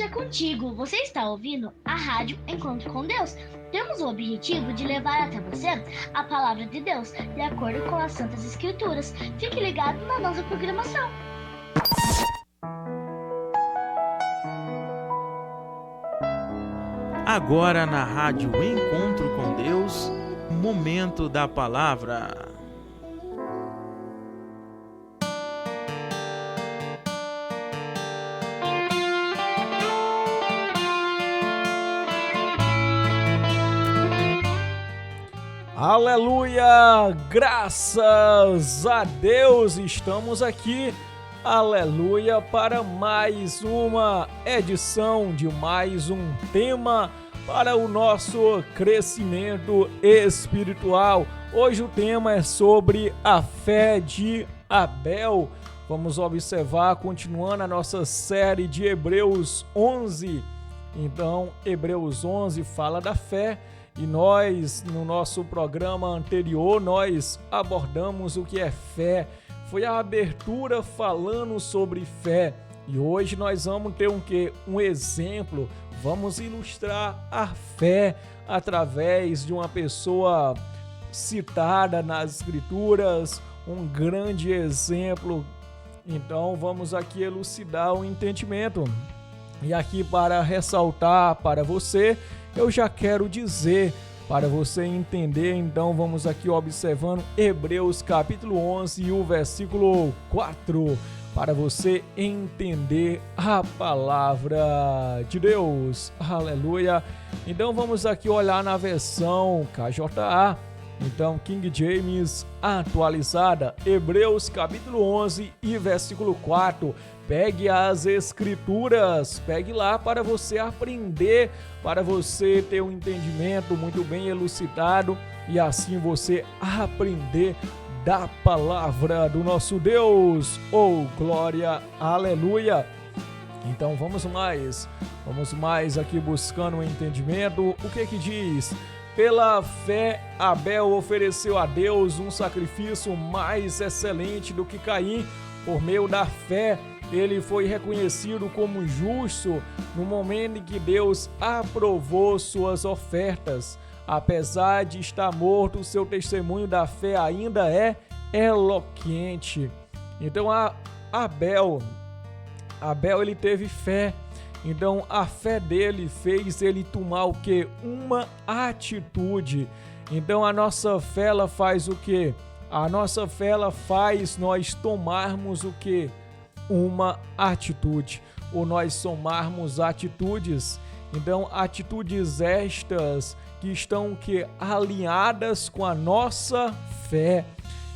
é contigo. Você está ouvindo a Rádio Encontro com Deus. Temos o objetivo de levar até você a palavra de Deus, de acordo com as Santas Escrituras. Fique ligado na nossa programação. Agora na Rádio Encontro com Deus, Momento da Palavra. Aleluia! Graças a Deus estamos aqui, aleluia, para mais uma edição de mais um tema para o nosso crescimento espiritual. Hoje o tema é sobre a fé de Abel. Vamos observar, continuando a nossa série de Hebreus 11. Então, Hebreus 11 fala da fé. E nós, no nosso programa anterior, nós abordamos o que é fé. Foi a abertura falando sobre fé. E hoje nós vamos ter um exemplo. Vamos ilustrar a fé através de uma pessoa citada nas Escrituras, um grande exemplo. Então vamos aqui elucidar o entendimento. E aqui para ressaltar para você, eu já quero dizer, para você entender, então vamos aqui observando Hebreus capítulo 11 e o versículo 4, para você entender a palavra de Deus. Aleluia! Então vamos aqui olhar na versão KJA, então King James atualizada, Hebreus capítulo 11 e versículo 4. Pegue as escrituras, pegue lá para você aprender, para você ter um entendimento muito bem elucidado e assim você aprender da palavra do nosso Deus. Oh, glória, aleluia! Então vamos mais aqui buscando um entendimento. O que diz? Pela fé, Abel ofereceu a Deus um sacrifício mais excelente do que Caim. Por meio da fé, ele foi reconhecido como justo no momento em que Deus aprovou suas ofertas. Apesar de estar morto, seu testemunho da fé ainda é eloquente. Então, Abel ele teve fé. Então, a fé dele fez ele tomar o quê? Uma atitude. Então, a nossa fé, ela faz o quê? A nossa fé, ela faz nós tomarmos o quê? Uma atitude, ou nós somarmos atitudes. Então, atitudes estas que estão alinhadas com a nossa fé.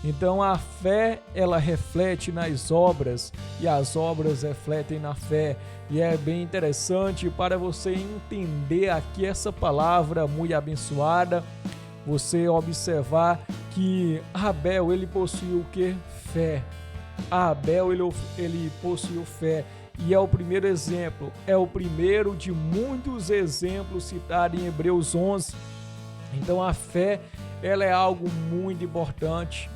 Então, a fé, ela reflete nas obras e as obras refletem na fé. E é bem interessante para você entender aqui essa palavra muito abençoada, você observar que Abel, ele possuiu o que? Fé. Abel, ele possuiu fé. E é o primeiro exemplo, é o primeiro de muitos exemplos citados em Hebreus 11. Então a fé, ela é algo muito importante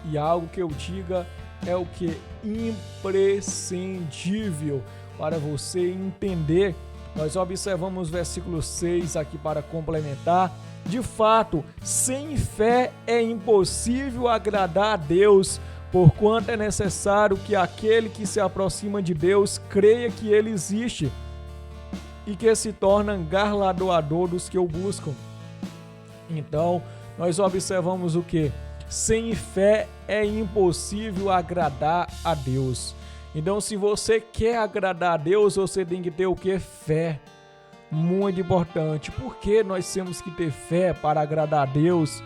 e algo que eu diga é o que? Imprescindível para você entender. Nós observamos o versículo 6 aqui para complementar. De fato, sem fé é impossível agradar a Deus, porquanto é necessário que aquele que se aproxima de Deus creia que Ele existe e que se torna galardoador dos que o buscam. Então, nós observamos o que? Sem fé é impossível agradar a Deus. Então, se você quer agradar a Deus, você tem que ter o que? Fé. Muito importante. Por que nós temos que ter fé para agradar a Deus?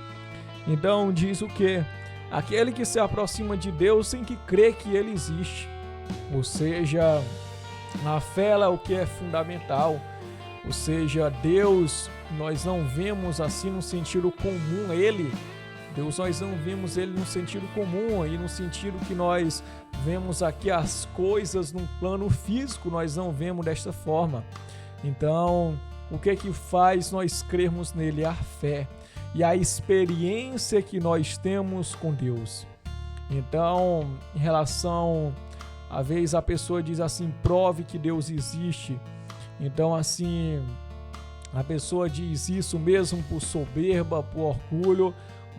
Então, diz o que? Aquele que se aproxima de Deus tem que crer que Ele existe. Ou seja, a fé é o que é fundamental. Ou seja, Deus, nós não vemos assim no sentido comum Deus, nós não vemos Ele no sentido comum e no sentido que nós vemos aqui as coisas no plano físico, nós não vemos desta forma. Então, o que faz nós crermos nele? A fé e a experiência que nós temos com Deus. Então, em relação, às vezes a pessoa diz assim, prove que Deus existe. Então, assim, a pessoa diz isso mesmo por soberba, por orgulho,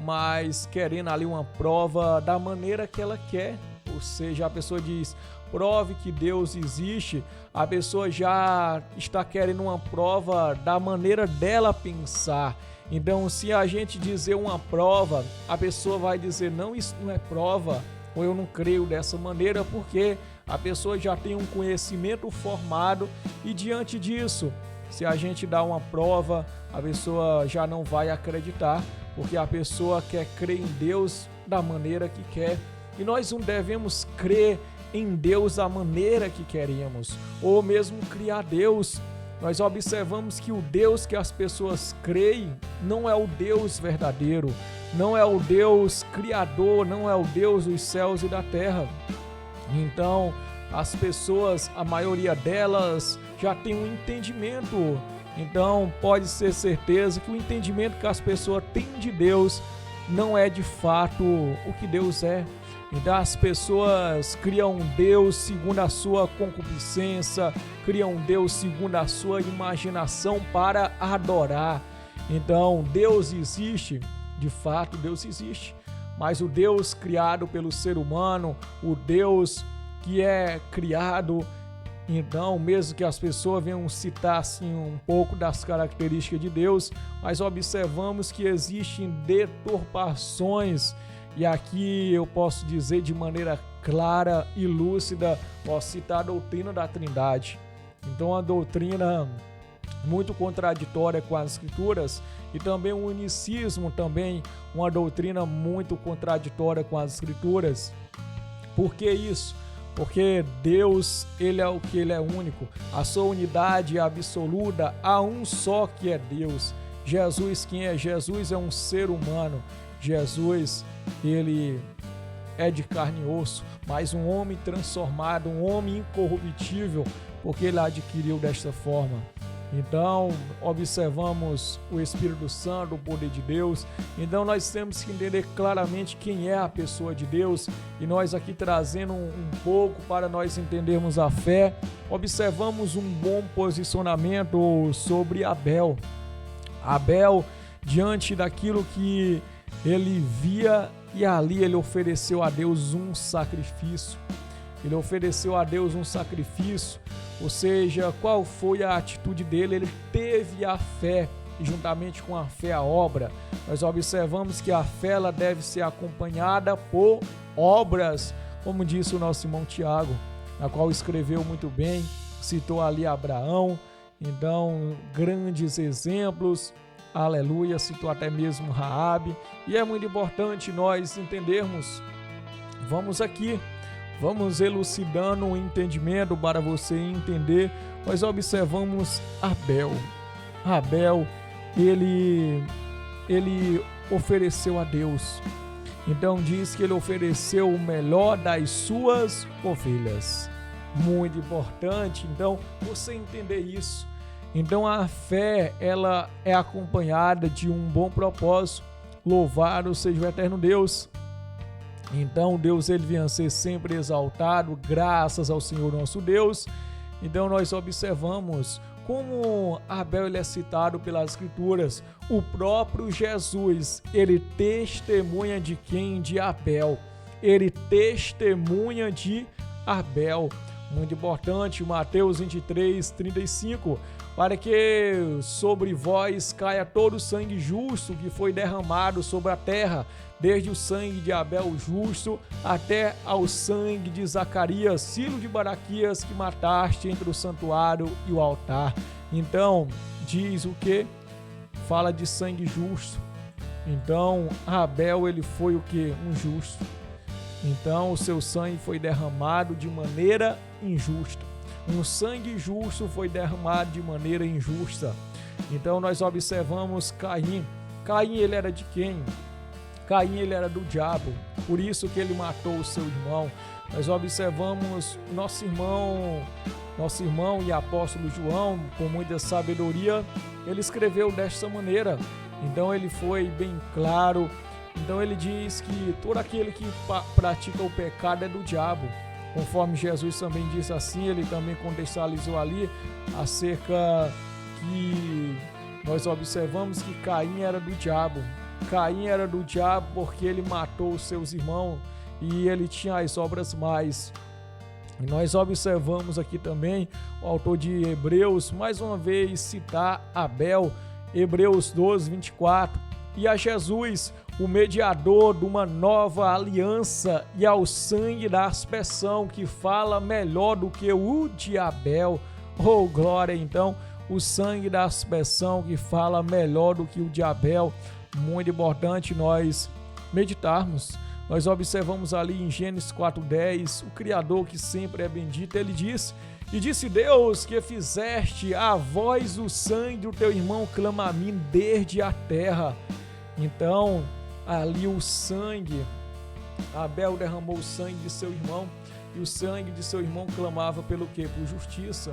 mas querendo ali uma prova da maneira que ela quer. Ou seja, a pessoa diz: prove que Deus existe. A pessoa já está querendo uma prova da maneira dela pensar. Então, se a gente dizer uma prova, a pessoa vai dizer: não, isso não é prova, ou eu não creio dessa maneira, porque a pessoa já tem um conhecimento formado, e diante disso, se a gente dá uma prova, a pessoa já não vai acreditar, porque a pessoa quer crer em Deus da maneira que quer. E nós não devemos crer em Deus da maneira que queremos, ou mesmo criar Deus. Nós observamos que o Deus que as pessoas creem não é o Deus verdadeiro, não é o Deus criador, não é o Deus dos céus e da terra. Então, as pessoas, a maioria delas, já tem um entendimento. Então, pode ser certeza que o entendimento que as pessoas têm de Deus não é de fato o que Deus é. Então as pessoas criam um Deus segundo a sua concupiscência, criam um Deus segundo a sua imaginação para adorar. Então Deus existe, de fato Deus existe, mas o Deus criado pelo ser humano, o Deus que é criado, então mesmo que as pessoas venham citar assim um pouco das características de Deus, mas observamos que existem deturpações. E aqui eu posso dizer de maneira clara e lúcida, posso citar a doutrina da Trindade. Então, a doutrina muito contraditória com as Escrituras, e também o unicismo, também uma doutrina muito contraditória com as Escrituras. Por que isso? Porque Deus, Ele é o que Ele é único, a sua unidade é absoluta, há um só que é Deus. Jesus, quem é? Jesus é um ser humano. Jesus, ele é de carne e osso, mas um homem transformado, um homem incorruptível, porque ele adquiriu desta forma. Então, observamos o Espírito Santo, o poder de Deus. Então, nós temos que entender claramente quem é a pessoa de Deus, e nós aqui trazendo um pouco para nós entendermos a fé, observamos um bom posicionamento sobre Abel. Abel, diante daquilo que ele via, e ali ele ofereceu a Deus um sacrifício. Ele ofereceu a Deus um sacrifício, ou seja, qual foi a atitude dele? Ele teve a fé, e juntamente com a fé a obra. Nós observamos que a fé ela deve ser acompanhada por obras, como disse o nosso irmão Tiago, na qual escreveu muito bem, citou ali Abraão, então grandes exemplos. Aleluia, citou até mesmo Raabe, e é muito importante nós entendermos. Vamos elucidando o entendimento para você entender. Nós observamos Abel. Abel, ele ofereceu a Deus. Então diz que ele ofereceu o melhor das suas ovelhas. Muito importante, então, você entender isso. Então a fé, ela é acompanhada de um bom propósito. Louvado seja o eterno Deus. Então Deus, ele venha a ser sempre exaltado, graças ao Senhor nosso Deus. Então nós observamos como Abel ele é citado pelas Escrituras. O próprio Jesus, ele testemunha de quem? De Abel. Ele testemunha de Abel. Muito importante, Mateus 23, 35. Para que sobre vós caia todo o sangue justo que foi derramado sobre a terra, desde o sangue de Abel justo até ao sangue de Zacarias, filho de Baraquias, que mataste entre o santuário e o altar. Então, diz o que? Fala de sangue justo. Então, Abel, ele foi o que? Um justo. Então, o seu sangue foi derramado de maneira injusta. Um sangue justo foi derramado de maneira injusta. Então nós observamos Caim. Caim, ele era de quem? Caim, ele era do diabo. Por isso que ele matou o seu irmão. Nós observamos nosso irmão e apóstolo João, com muita sabedoria, ele escreveu desta maneira. Então ele foi bem claro. Então ele diz que todo aquele que pratica o pecado é do diabo. Conforme Jesus também disse assim, ele também contextualizou ali acerca que nós observamos que Caim era do diabo. Caim era do diabo porque ele matou os seus irmãos e ele tinha as obras mais. E nós observamos aqui também o autor de Hebreus, mais uma vez, citar Abel, Hebreus 12, 24, e a Jesus, o mediador de uma nova aliança, e ao sangue da aspersão, que fala melhor do que o de Abel. Oh, glória! Então, o sangue da aspersão que fala melhor do que o de Abel. Muito importante nós meditarmos. Nós observamos ali em Gênesis 4:10, o Criador que sempre é bendito, ele disse: e disse Deus que fizeste a voz o sangue do teu irmão clama a mim desde a terra. Então, ali o sangue, Abel derramou o sangue de seu irmão, e o sangue de seu irmão clamava pelo quê? Por justiça.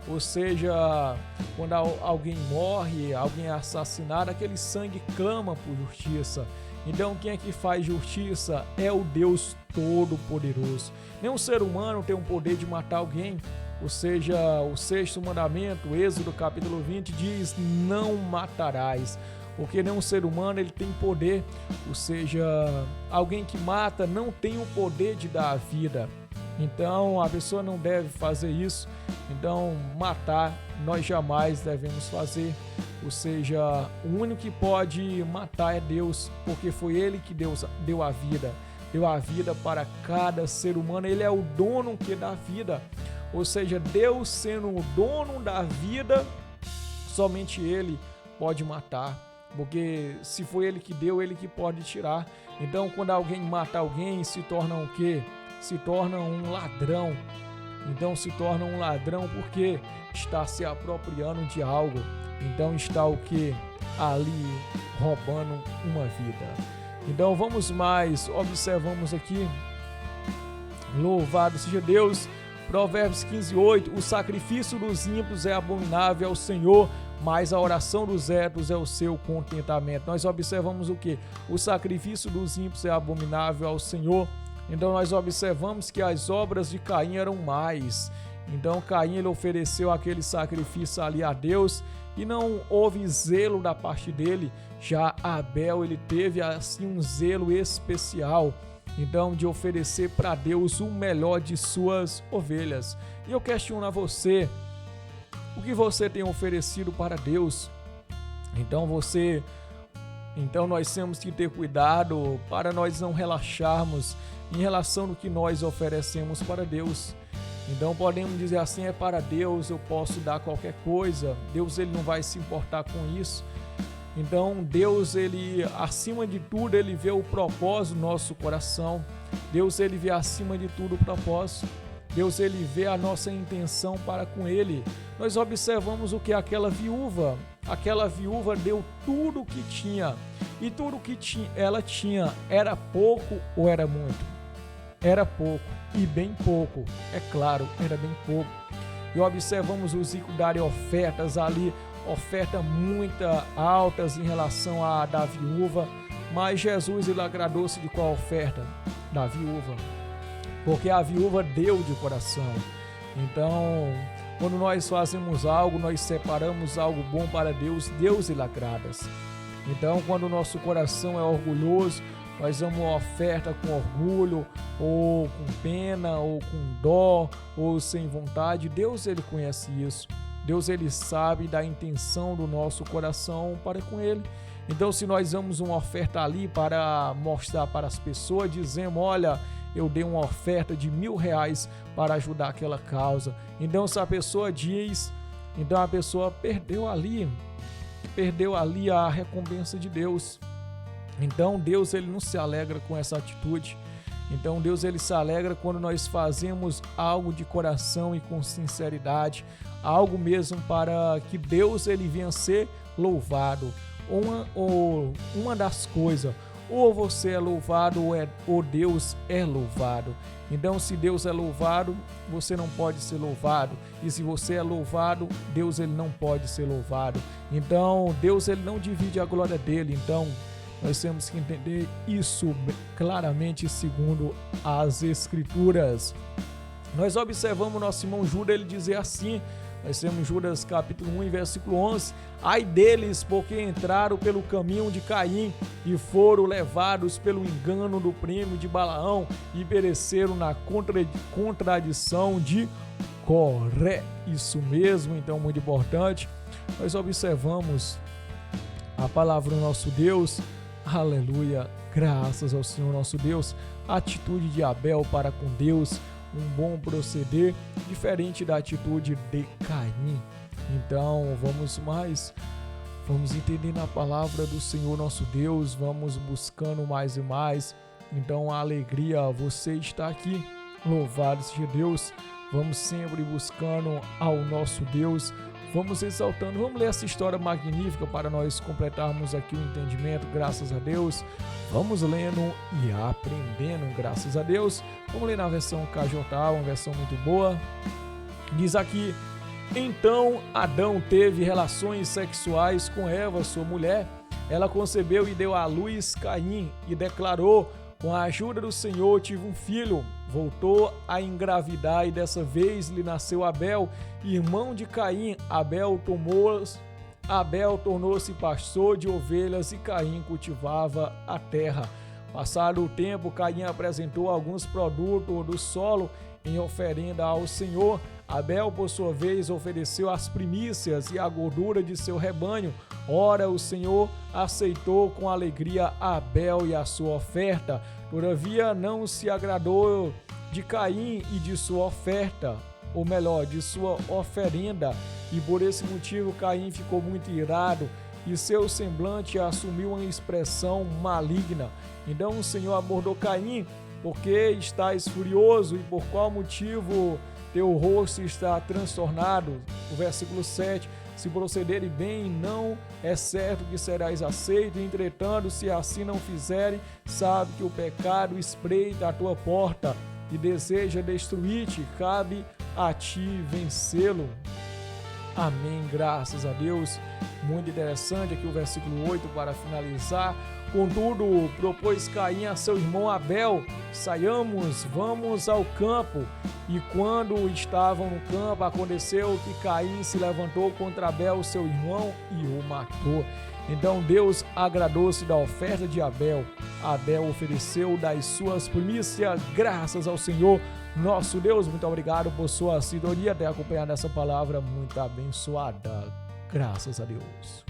Ou seja, quando alguém morre, alguém é assassinado, aquele sangue clama por justiça. Então, quem é que faz justiça? É o Deus Todo-Poderoso. Nenhum ser humano tem o poder de matar alguém. Ou seja, o 6º mandamento, Êxodo capítulo 20, diz: não matarás. Porque nenhum ser humano ele tem poder. Ou seja, alguém que mata não tem o poder de dar a vida. Então, a pessoa não deve fazer isso. Então, matar, nós jamais devemos fazer. Ou seja, o único que pode matar é Deus, porque foi Ele que deu a vida. Deu a vida para cada ser humano. Ele é o dono que dá vida. Ou seja, Deus sendo o dono da vida, somente Ele pode matar. Porque se foi Ele que deu, Ele que pode tirar. Então, quando alguém mata alguém, se torna o quê? Se torna um ladrão. Então se torna um ladrão porque está se apropriando de algo. Então está o que? Ali roubando uma vida. Então vamos mais, observamos aqui. Louvado seja Deus. Provérbios 15:8. O sacrifício dos ímpios é abominável ao Senhor, mas a oração dos retos é o seu contentamento. Nós observamos o que? O sacrifício dos ímpios é abominável ao Senhor. Então nós observamos que as obras de Caim eram mais. Então Caim ele ofereceu aquele sacrifício ali a Deus e não houve zelo da parte dele. Já Abel ele teve assim um zelo especial, então de oferecer para Deus o melhor de suas ovelhas. E eu questiono a você, o que você tem oferecido para Deus? Então nós temos que ter cuidado para nós não relaxarmos em relação ao que nós oferecemos para Deus. Então podemos dizer assim, é para Deus, eu posso dar qualquer coisa, Deus ele não vai se importar com isso. Então Deus ele acima de tudo ele vê o propósito do nosso coração. Deus ele vê acima de tudo o propósito. Deus ele vê a nossa intenção para com ele. Nós observamos o que aquela viúva deu tudo o que tinha. E tudo o que ela tinha era pouco ou era muito? Era pouco, e bem pouco, é claro, era bem pouco. E observamos os ricos darem ofertas ali, ofertas muito altas em relação à da viúva, mas Jesus ele agradou-se de qual oferta? Da viúva, porque a viúva deu de coração. Então, quando nós fazemos algo, nós separamos algo bom para Deus, Deus ele agrada-se. Então, quando o nosso coração é orgulhoso, nós damos uma oferta com orgulho, ou com pena, ou com dó, ou sem vontade. Deus ele conhece isso. Deus ele sabe da intenção do nosso coração para com ele. Então se nós damos uma oferta ali para mostrar para as pessoas, dizemos, olha, eu dei uma oferta de R$1.000 para ajudar aquela causa. Então se a pessoa diz, então a pessoa perdeu ali a recompensa de Deus. Então Deus ele não se alegra com essa atitude. Então Deus ele se alegra quando nós fazemos algo de coração e com sinceridade, algo mesmo para que Deus ele venha ser louvado. Uma das coisas, ou você é louvado ou Deus é louvado. Então se Deus é louvado, você não pode ser louvado. E se você é louvado, Deus ele não pode ser louvado. Então Deus ele não divide a glória dele. Então nós temos que entender isso claramente segundo as Escrituras. Nós observamos nosso irmão Judas, ele dizer assim, nós temos Judas capítulo 1, versículo 11, ai deles, porque entraram pelo caminho de Caim e foram levados pelo engano do primo de Balaão e pereceram na contradição de Coré. Isso mesmo, então muito importante. Nós observamos a palavra do nosso Deus, aleluia, graças ao Senhor nosso Deus, a atitude de Abel para com Deus, um bom proceder, diferente da atitude de Caim. Então, vamos entendendo a palavra do Senhor nosso Deus, vamos buscando mais e mais. Então, a alegria, você está aqui, louvado seja Deus, vamos sempre buscando ao nosso Deus, vamos exaltando, vamos ler essa história magnífica para nós completarmos aqui o entendimento, graças a Deus. Vamos lendo e aprendendo, graças a Deus. Vamos ler na versão KJA, uma versão muito boa. Diz aqui, então Adão teve relações sexuais com Eva, sua mulher. Ela concebeu e deu à luz Caim e declarou, com a ajuda do Senhor tive um filho. Voltou a engravidar e dessa vez lhe nasceu Abel, irmão de Caim. Abel tornou-se pastor de ovelhas e Caim cultivava a terra. Passado o tempo, Caim apresentou alguns produtos do solo em oferenda ao Senhor. Abel, por sua vez, ofereceu as primícias e a gordura de seu rebanho. Ora, o Senhor aceitou com alegria Abel e a sua oferta. Todavia, não se agradou de Caim e de sua oferta, ou melhor, de sua oferenda, e por esse motivo Caim ficou muito irado e seu semblante assumiu uma expressão maligna. Então o Senhor abordou Caim, porque estás furioso e por qual motivo teu rosto está transtornado? O versículo 7, se procederem bem, não é certo que serás aceito, entretanto, se assim não fizerem, sabe que o pecado espreita a tua porta e deseja destruir-te, cabe a ti vencê-lo. Amém, graças a Deus. Muito interessante aqui o versículo 8 para finalizar. Contudo, propôs Caim a seu irmão Abel, saiamos, vamos ao campo. E quando estavam no campo, aconteceu que Caim se levantou contra Abel, seu irmão, e o matou. Então Deus agradou-se da oferta de Abel. Abel ofereceu das suas primícias, graças ao Senhor nosso Deus. Muito obrigado por sua sintonia, ter acompanhado essa palavra muito abençoada. Graças a Deus.